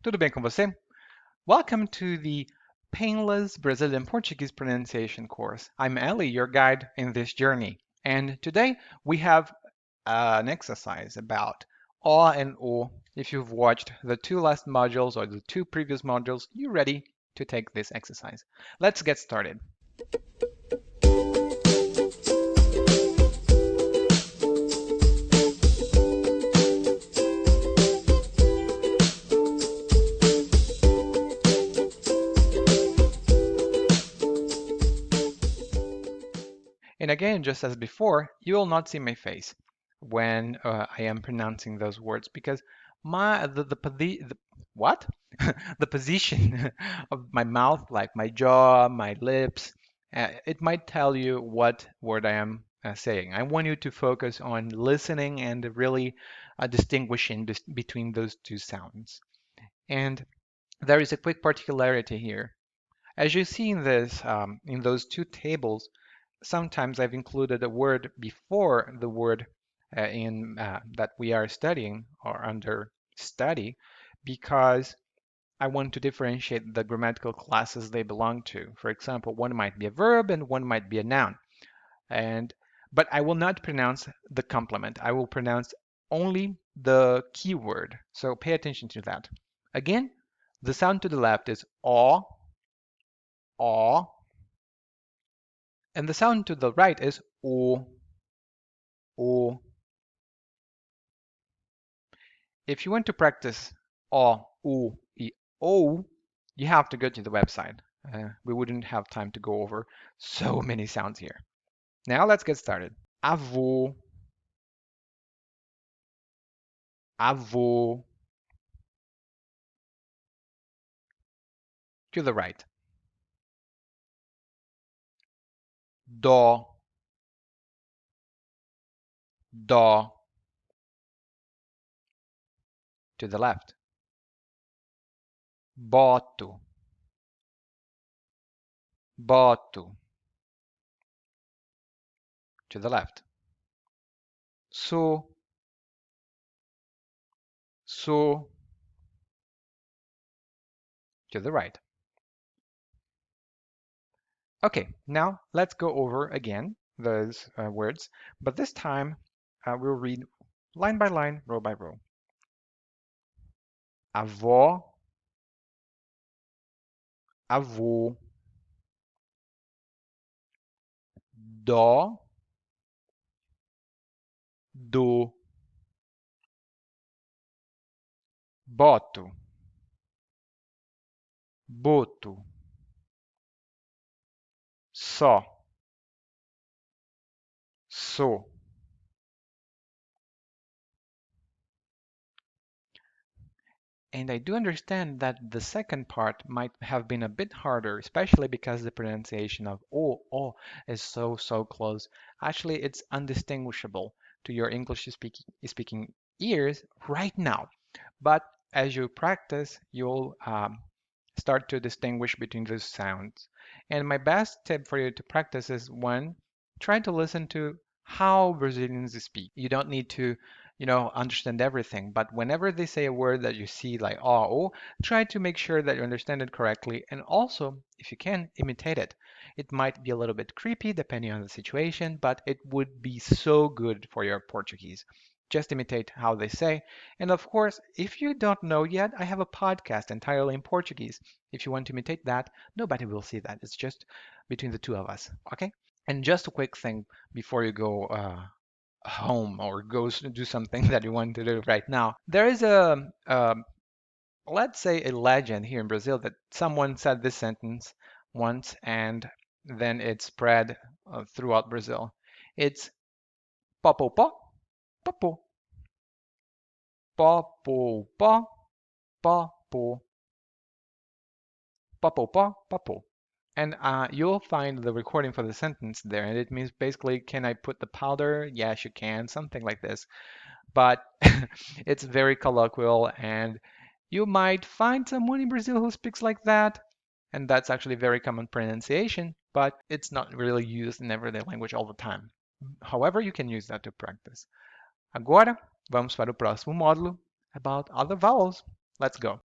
Tudo bem com você? Welcome to the Painless Brazilian Portuguese Pronunciation course. I'm Ellie, your guide in this journey. And today we have an exercise about O and O. If you've watched the two last modules or the two previous modules, you're ready to take this exercise. Let's get started. And again, just as before, you will not see my face when I am pronouncing those words because the what the position of my mouth, like my jaw, my lips, it might tell you what word I am saying. I want you to focus on listening and really distinguishing between those two sounds. And there is a quick particularity here. As you see in this, in those two tables, sometimes I've included a word before the word in that we are studying or under study because I want to differentiate the grammatical classes they belong to. For example, one might be a verb and one might be a noun. And but I will not pronounce the complement. I will pronounce only the keyword. So pay attention to that. Again, the sound to the left is aw, aw, and the sound to the right is o, o. If you want to practice o, u, e, o, you have to go to the website. We wouldn't have time to go over so many sounds here. Now let's get started. Avô, avô, to the right. Dó, dó, to the left. Boto, boto, to the left. Sou, sou, to the right. Okay, now let's go over again those words, but this time we'll read line by line, row by row. Avó, avô, dó, do, boto, boto, só, sou. And I do understand that the second part might have been a bit harder, especially because the pronunciation of o is so close. Actually, it's undistinguishable to your English speaking ears right now. But as you practice, you'll start to distinguish between those sounds. And my best tip for you to practice is one, try to listen to how Brazilians speak. You don't need to, understand everything, but whenever they say a word that you see like oh, try to make sure that you understand it correctly. And also, if you can, imitate it. It might be a little bit creepy depending on the situation, but it would be so good for your Portuguese. Just imitate how they say. And of course, if you don't know yet, I have a podcast entirely in Portuguese. If you want to imitate that, nobody will see that. It's just between the two of us, okay? And just a quick thing before you go home or go do something that you want to do right now. There is let's say, a legend here in Brazil that someone said this sentence once and then it spread throughout Brazil. It's popopó, popô, popopó, popô, popopó, popô. And you'll find the recording for the sentence there, and it means basically, can I put the powder? Yes, you can, something like this. But it's very colloquial, and you might find someone in Brazil who speaks like that, and that's actually very common pronunciation, but it's not really used in everyday language all the time. However, you can use that to practice. Agora, vamos para o próximo módulo about other vowels. Let's go.